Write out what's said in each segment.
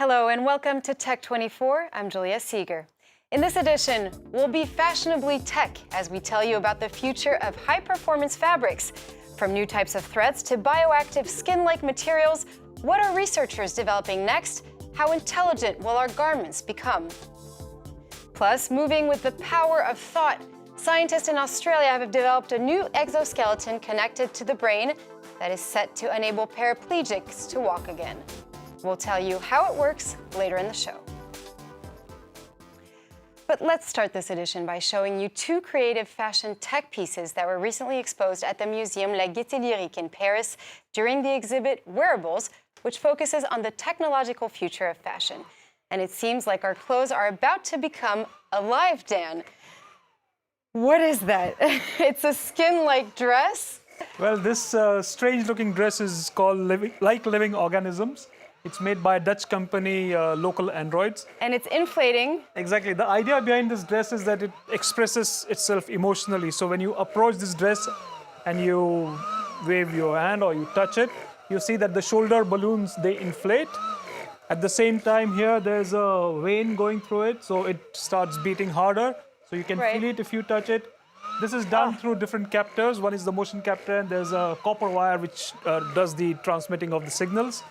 Hello and welcome to Tech 24. I'm Julia Seeger. In this edition, we'll be fashionably tech as we tell you about the future of high-performance fabrics. From new types of threads to bioactive skin-like materials, what are researchers developing next? How intelligent will our garments become? Plus, moving with the power of thought, scientists in Australia have developed a new exoskeleton connected to the brain that is set to enable paraplegics to walk again. We'll tell you how it works later in the show. But let's start this edition by showing you two creative fashion tech pieces that were recently exposed at the museum La Gaîté Lyrique in Paris during the exhibit Wearables, which focuses on the technological future of fashion. And it seems like our clothes are about to become alive, Dan. What is that? It's a skin-like dress? Well, this strange-looking dress is called Living Organisms. It's made by a Dutch company, Local Androids. And it's inflating. Exactly. The idea behind this dress is that it expresses itself emotionally. So when you approach this dress and you wave your hand or you touch it, you see that the shoulder balloons, they inflate. At the same time here, there's a vein going through it, so it starts beating harder. So you can feel it if you touch it. This is done through different captors. One is the motion captor, and there's a copper wire which does the transmitting of the signals.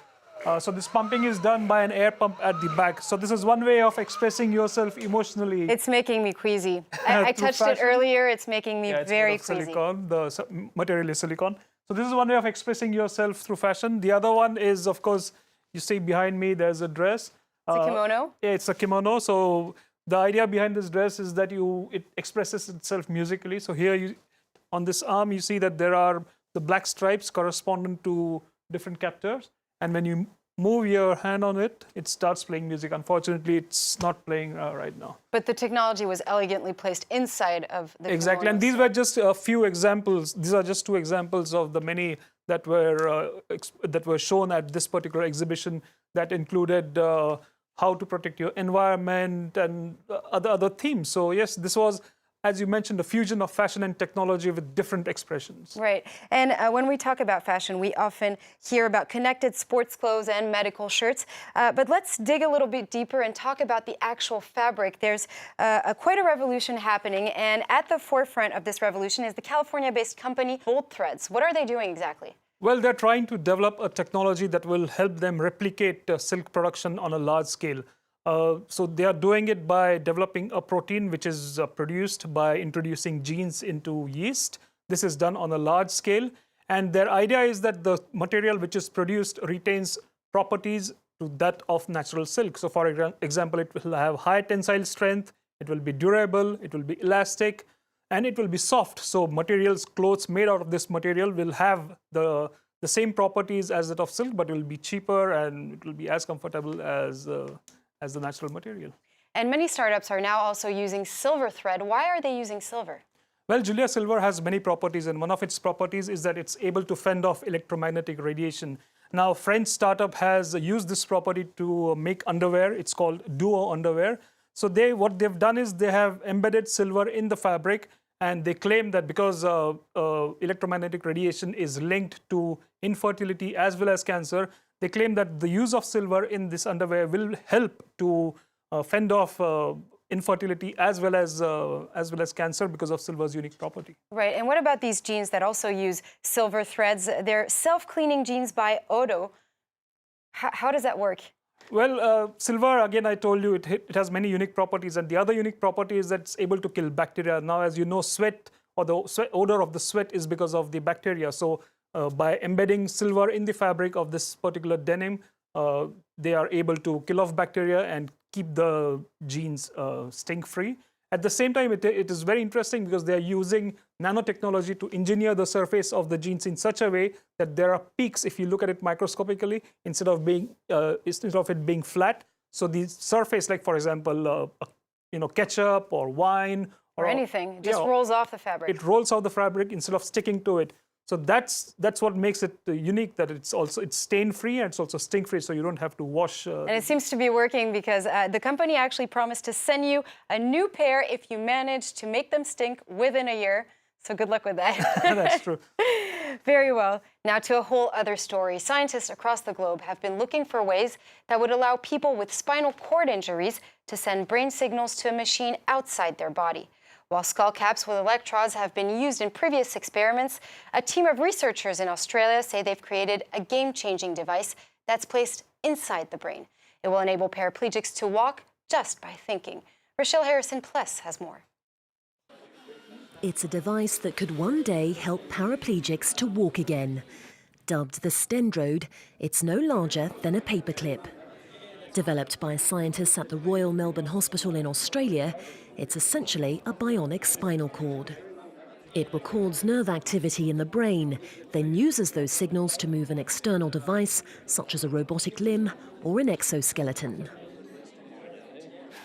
So this pumping is done by an air pump at the back. So this is one way of expressing yourself emotionally. It's making me queasy. I touched it earlier. It's making me very queasy. Silicone. The material is silicone. So this is one way of expressing yourself through fashion. The other one is, of course, you see behind me, there's a dress. It's a kimono? Yeah, it's a kimono. So the idea behind this dress is that it expresses itself musically. So here, on this arm, you see that there are the black stripes corresponding to different captors. And when you move your hand on it, it starts playing music. Unfortunately, it's not playing right now. But the technology was elegantly placed inside of the Exactly, kimonos. and these were just a few examples. These are just two examples of the many that were shown at this particular exhibition that included how to protect your environment and other themes. So yes, this was, as you mentioned, a fusion of fashion and technology with different expressions. Right. And when we talk about fashion, we often hear about connected sports clothes and medical shirts. But let's dig a little bit deeper and talk about the actual fabric. There's quite a revolution happening. And at the forefront of this revolution is the California-based company Bold Threads. What are they doing exactly? Well, they're trying to develop a technology that will help them replicate silk production on a large scale. So they are doing it by developing a protein which is produced by introducing genes into yeast. This is done on a large scale. And their idea is that the material which is produced retains properties to that of natural silk. So for example, it will have high tensile strength, it will be durable, it will be elastic, and it will be soft. So clothes made out of this material will have the same properties as that of silk, but it will be cheaper and it will be as comfortable as the natural material. And many startups are now also using silver thread. Why are they using silver? Well, Julia, silver has many properties, and one of its properties is that it's able to fend off electromagnetic radiation. Now, a French startup has used this property to make underwear. It's called Duo underwear. So what they've done is they have embedded silver in the fabric, and they claim that because electromagnetic radiation is linked to infertility as well as cancer, they claim that the use of silver in this underwear will help to fend off infertility as well as cancer because of silver's unique property. Right. And what about these jeans that also use silver threads? They're self-cleaning jeans by Odo. How does that work? Well, silver, again, I told you, it has many unique properties. And the other unique property is that it's able to kill bacteria. Now, as you know, sweat or the odor of the sweat is because of the bacteria. So by embedding silver in the fabric of this particular denim, they are able to kill off bacteria and keep the jeans stink-free. At the same time, it is very interesting because they are using nanotechnology to engineer the surface of the jeans in such a way that there are peaks, if you look at it microscopically, instead of it being flat. So the surface, like for example, ketchup or wine or anything, just rolls off the fabric. It rolls off the fabric instead of sticking to it. So that's what makes it unique, that it's stain-free and it's also stink-free, so you don't have to wash. And it seems to be working because the company actually promised to send you a new pair if you manage to make them stink within a year. So good luck with that. That's true. Very well. Now to a whole other story. Scientists across the globe have been looking for ways that would allow people with spinal cord injuries to send brain signals to a machine outside their body. While skull caps with electrodes have been used in previous experiments, a team of researchers in Australia say they've created a game-changing device that's placed inside the brain. It will enable paraplegics to walk just by thinking. Rochelle Harrison-Pless has more. It's a device that could one day help paraplegics to walk again. Dubbed the Stendrode, it's no larger than a paperclip. Developed by scientists at the Royal Melbourne Hospital in Australia, it's essentially a bionic spinal cord. It records nerve activity in the brain, then uses those signals to move an external device, such as a robotic limb or an exoskeleton.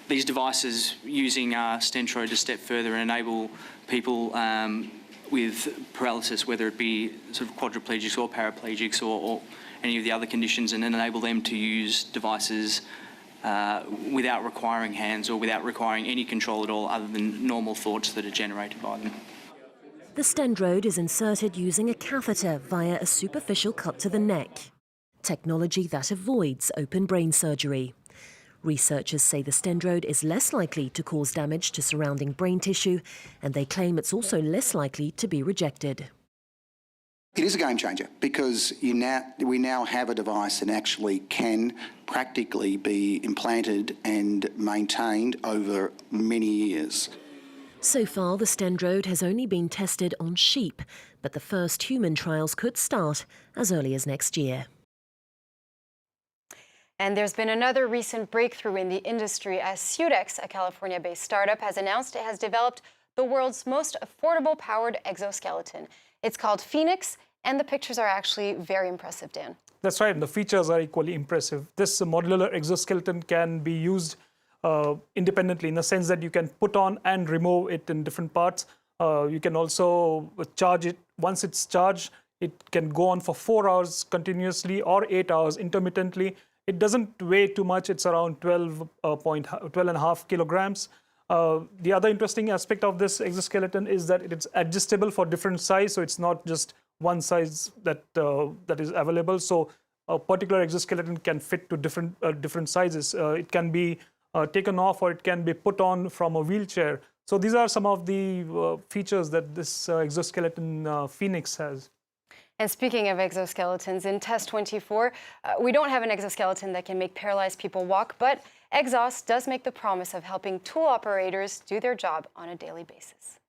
These devices using Stendrode to step further and enable people with paralysis, whether it be sort of quadriplegics or paraplegics or any of the other conditions, and then enable them to use devices without requiring hands or without requiring any control at all other than normal thoughts that are generated by them. The Stendrode is inserted using a catheter via a superficial cut to the neck, technology that avoids open brain surgery. Researchers say the Stendrode is less likely to cause damage to surrounding brain tissue, and they claim it's also less likely to be rejected. It is a game changer because we now have a device that actually can practically be implanted and maintained over many years. So far, the Stendrode has only been tested on sheep, but the first human trials could start as early as next year. And there's been another recent breakthrough in the industry as Sudex, a California-based startup, has announced it has developed the world's most affordable powered exoskeleton. It's called Phoenix, and the pictures are actually very impressive, Dan. That's right, and the features are equally impressive. This modular exoskeleton can be used independently in the sense that you can put on and remove it in different parts. You can also charge it. Once it's charged, it can go on for 4 hours continuously or 8 hours intermittently. It doesn't weigh too much. It's around 12.5 kilograms. The other interesting aspect of this exoskeleton is that it's adjustable for different size, so it's not just one size that is available. So a particular exoskeleton can fit to different sizes. It can be taken off or it can be put on from a wheelchair. So these are some of the features that this exoskeleton Phoenix has. And speaking of exoskeletons, in Test 24, we don't have an exoskeleton that can make paralyzed people walk, but Exhauss does make the promise of helping tool operators do their job on a daily basis.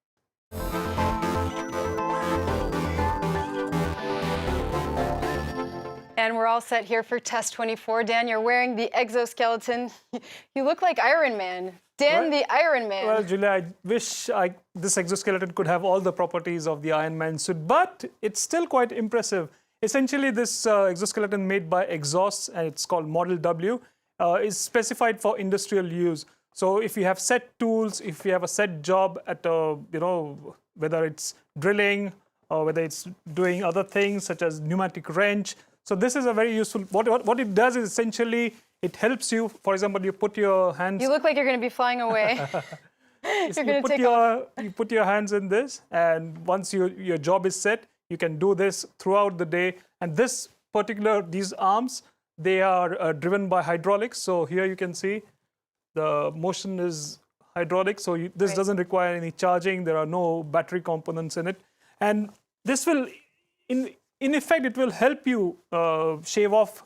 And we're all set here for Test 24. Dan, you're wearing the exoskeleton. You look like Iron Man. Dan, the Iron Man. Well, Julia, I wish this exoskeleton could have all the properties of the Iron Man suit, but it's still quite impressive. Essentially, this exoskeleton made by Exhauss, and it's called Model W, is specified for industrial use. So if you have set tools, if you have a set job at, whether it's drilling or whether it's doing other things such as pneumatic wrench, so this is a very useful, what it does is essentially, it helps you, for example, you put your hands... You look like you're going to be flying away. You put your hands in this, and once your job is set, you can do this throughout the day. And these arms, they are driven by hydraulics. So here you can see the motion is hydraulic. So this doesn't require any charging. There are no battery components in it. And this will, in effect, it will help you shave off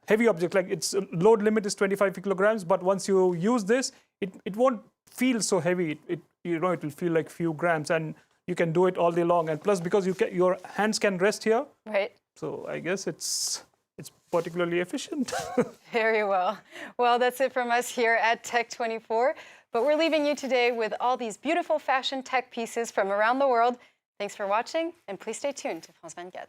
heavy objects. Like its load limit is 25 kilograms, but once you use this, it won't feel so heavy. It will feel like few grams, and you can do it all day long. And plus, because your hands can rest here, right? So I guess it's particularly efficient. Very well. Well, that's it from us here at Tech 24. But we're leaving you today with all these beautiful fashion tech pieces from around the world. Thanks for watching, and please stay tuned to France 24.